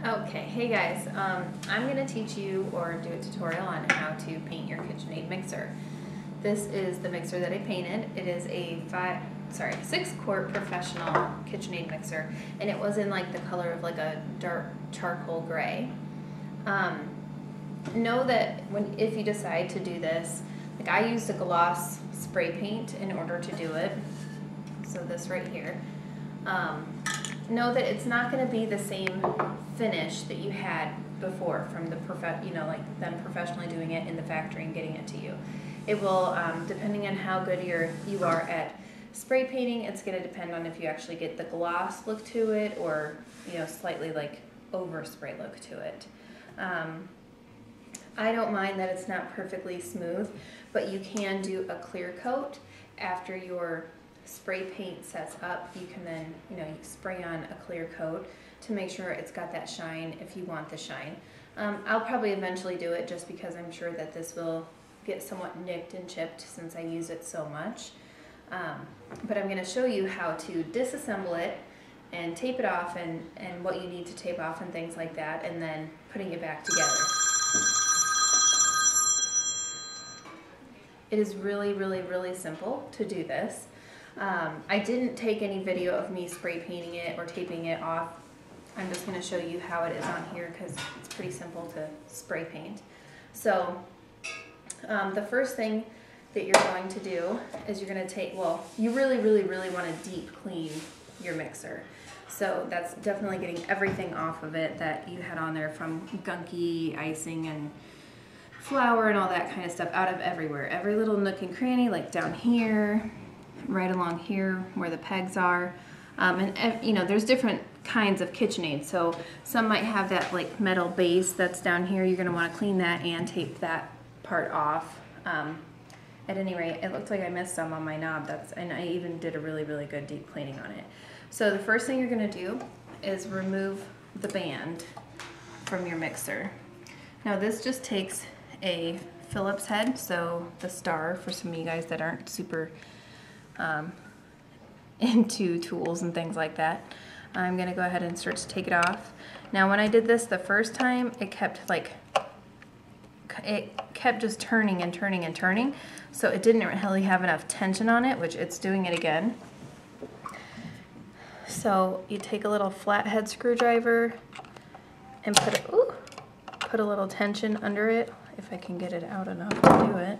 Okay, hey guys, I'm going to teach you or do a tutorial on how to paint your KitchenAid mixer. This is the mixer that I painted. It is a 6-quart professional KitchenAid mixer, and it was in like the color of like a dark charcoal gray. Know that if you decide to do this, like I used a gloss spray paint in order to do it, so this right here. Know that it's not going to be the same finish that you had before from the like them professionally doing it in the factory and getting it to you. It will, depending on how good you are at spray painting, it's going to depend on if you actually get the gloss look to it or slightly like overspray look to it. I don't mind that it's not perfectly smooth, but you can do a clear coat after your spray paint sets up. You can then you spray on a clear coat to make sure it's got that shine if you want the shine. I'll probably eventually do it just because I'm sure that this will get somewhat nicked and chipped since I use it so much. But I'm going to show you how to disassemble it and tape it off and what you need to tape off and things like that, and then putting it back together. It is really, really, really simple to do this. I didn't take any video of me spray painting it or taping it off. I'm just going to show you how it is on here because it's pretty simple to spray paint. So the first thing that you're going to do is you're going to take, you really, really, really want to deep clean your mixer. So that's definitely getting everything off of it that you had on there from gunky icing and flour and all that kind of stuff out of everywhere. Every little nook and cranny, like down here, right along here where the pegs are. And there's different kinds of KitchenAid. So some might have that like metal base that's down here. You're going to want to clean that and tape that part off. At any rate, it looks like I missed some on my knob. And I even did a really, really good deep cleaning on it. So the first thing you're going to do is remove the band from your mixer. Now this just takes a Phillips head, so the star for some of you guys that aren't super into tools and things like that. I'm going to go ahead and start to take it off. Now when I did this the first time, it kept just turning and turning and turning, so it didn't really have enough tension on it, which it's doing it again. So you take a little flathead screwdriver and put a little tension under it, if I can get it out enough to do it.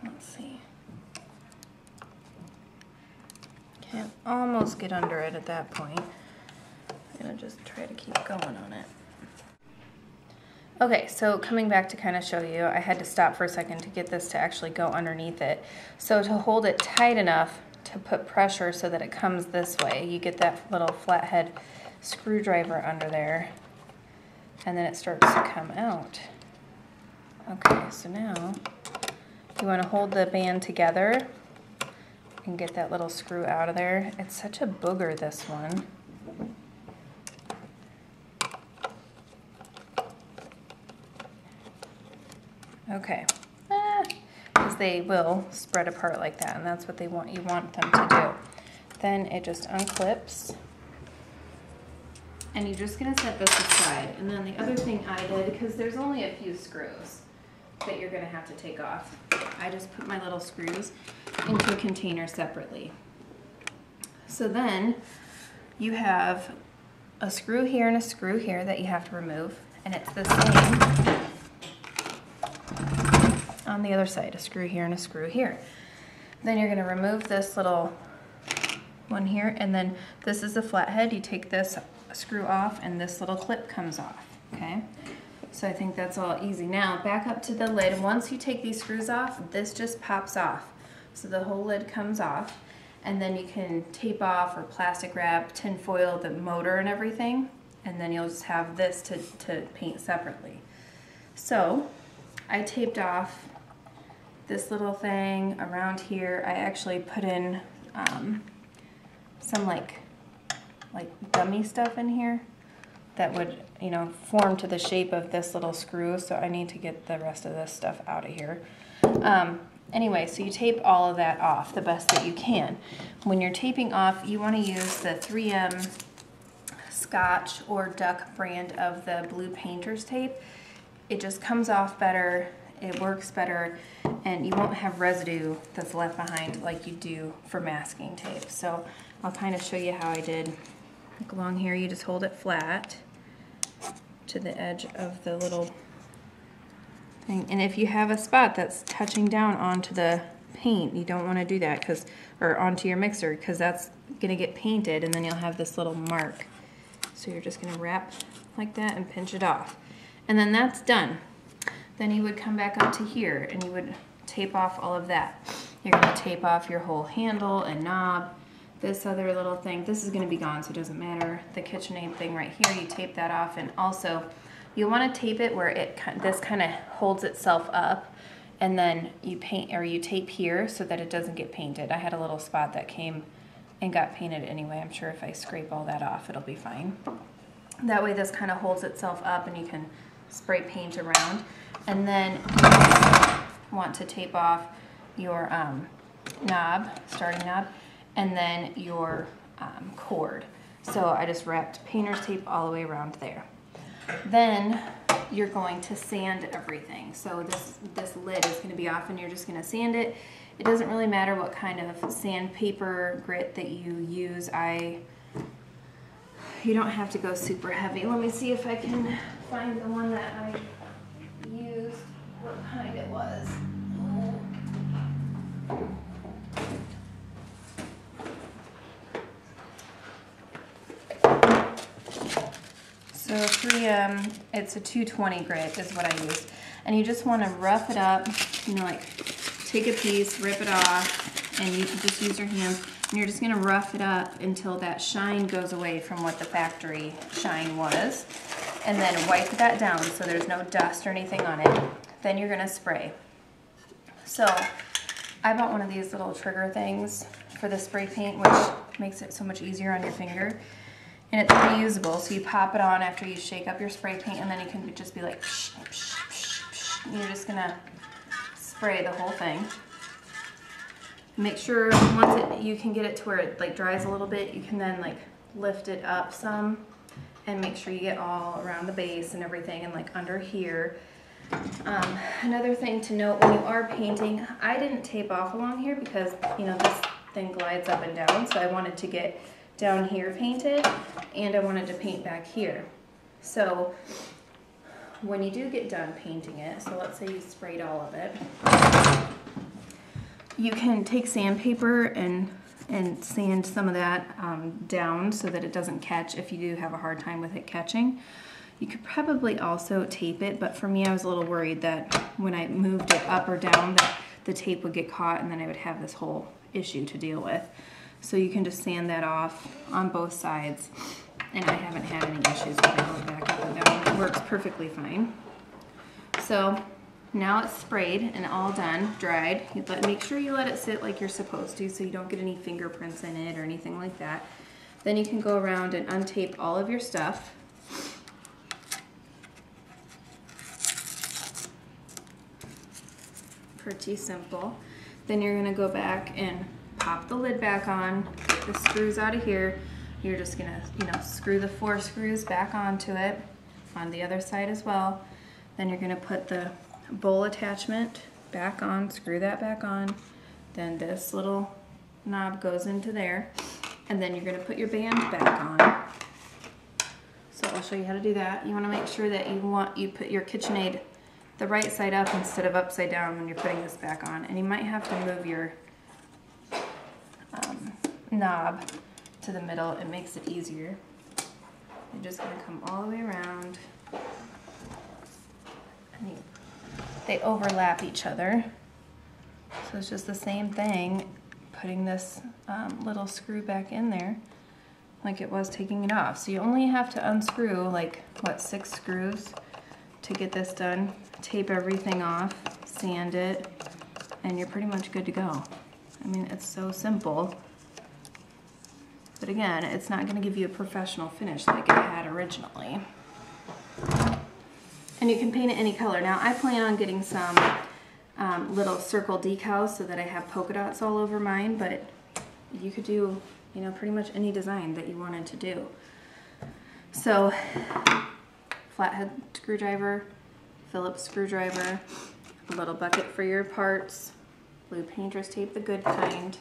Let's see. Can't almost get under it at that point. I'm gonna just try to keep going on it. Okay, so coming back to kind of show you, I had to stop for a second to get this to actually go underneath it. So to hold it tight enough to put pressure so that it comes this way, you get that little flathead screwdriver under there, and then it starts to come out. Okay, so now you want to hold the band together and get that little screw out of there. It's such a booger, this one. Okay, because they will spread apart like that, and that's what you want them to do. Then it just unclips, and you're just going to set this aside. And then the other thing I did, because there's only a few screws that you're going to have to take off, I just put my little screws into a container separately. So then you have a screw here and a screw here that you have to remove, and it's the same on the other side, a screw here and a screw here. Then you're going to remove this little one here, and then this is the flathead. You take this screw off and this little clip comes off. Okay, so I think that's all easy. Now back up to the lid. Once you take these screws off, this just pops off, so the whole lid comes off, and then you can tape off or plastic wrap, tin foil the motor and everything, and then you'll just have this to paint separately. So I taped off this little thing around here. I actually put in some like gummy stuff in here, that would, you know, form to the shape of this little screw, so I need to get the rest of this stuff out of here. Anyway, so you tape all of that off the best that you can. When you're taping off, you want to use the 3M Scotch or Duck brand of the blue painter's tape. It just comes off better, it works better, and you won't have residue that's left behind like you do for masking tape. So I'll kind of show you how I did. Like along here, you just hold it flat to the edge of the little thing. And if you have a spot that's touching down onto the paint, you don't want to do that, or onto your mixer, because that's going to get painted and then you'll have this little mark. So you're just going to wrap like that and pinch it off. And then that's done. Then you would come back up to here and you would tape off all of that. You're going to tape off your whole handle and knob. This other little thing, this is going to be gone, so it doesn't matter. The KitchenAid thing right here, you tape that off, and also you want to tape it where this kind of holds itself up, and then you paint, or you tape here so that it doesn't get painted. I had a little spot that came and got painted anyway. I'm sure if I scrape all that off, it'll be fine. That way this kind of holds itself up and you can spray paint around. And then you want to tape off your knob, starting knob, and then your cord. So I just wrapped painter's tape all the way around there. Then you're going to sand everything. So this lid is going to be off and you're just going to sand it. It doesn't really matter what kind of sandpaper grit that you use. You don't have to go super heavy. Let me see if I can find the one that I used, what kind it was. So 3M, it's a 220 grit is what I use. And you just want to rough it up, you know, like take a piece, rip it off, and you can just use your hands. And you're just going to rough it up until that shine goes away from what the factory shine was. And then wipe that down so there's no dust or anything on it. Then you're going to spray. So I bought one of these little trigger things for the spray paint, which makes it so much easier on your finger. And it's reusable, so you pop it on after you shake up your spray paint, and then you can just be like, psh, psh, psh, psh. And you're just gonna spray the whole thing. Make sure once you can get it to where it like dries a little bit, you can then like lift it up some and make sure you get all around the base and everything, and like under here. Another thing to note when you are painting, I didn't tape off along here because, you know, this thing glides up and down, so I wanted to get down here painted, and I wanted to paint back here. So when you do get done painting it, so let's say you sprayed all of it, you can take sandpaper and sand some of that down so that it doesn't catch if you do have a hard time with it catching. You could probably also tape it, but for me I was a little worried that when I moved it up or down that the tape would get caught and then I would have this whole issue to deal with. So you can just sand that off on both sides, and I haven't had any issues with it going back up and down. It works perfectly fine. So now it's sprayed and all done, dried. Make sure you let it sit like you're supposed to so you don't get any fingerprints in it or anything like that. Then you can go around and untape all of your stuff. Pretty simple. Then you're gonna go back and pop the lid back on, get the screws out of here. You're just gonna, you know, screw the 4 screws back onto it on the other side as well. Then you're gonna put the bowl attachment back on, screw that back on. Then this little knob goes into there, and then you're gonna put your band back on. So I'll show you how to do that. You wanna make sure that you put your KitchenAid the right side up instead of upside down when you're putting this back on. And you might have to move your knob to the middle. It makes it easier. You're just going to come all the way around. And they overlap each other. So it's just the same thing, putting this little screw back in there like it was taking it off. So you only have to unscrew like, what, 6 screws to get this done. Tape everything off, sand it, and you're pretty much good to go. I mean, it's so simple. But again, it's not going to give you a professional finish like it had originally. And you can paint it any color. Now I plan on getting some little circle decals so that I have polka dots all over mine, but you could do, you know, pretty much any design that you wanted to do. So, flathead screwdriver, Phillips screwdriver, a little bucket for your parts, blue painter's tape, the good kind,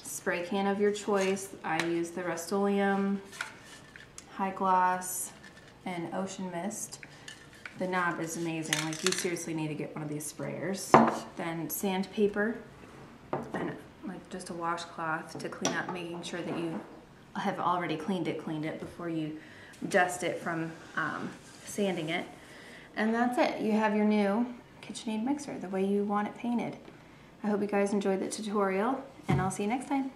spray can of your choice. I use the Rust-Oleum, High Gloss, and Ocean Mist. The knob is amazing. Like, you seriously need to get one of these sprayers. Then sandpaper and like just a washcloth to clean up, making sure that you have already cleaned it before you dust it from sanding it. And that's it. You have your new KitchenAid mixer the way you want it painted. I hope you guys enjoyed the tutorial, and I'll see you next time.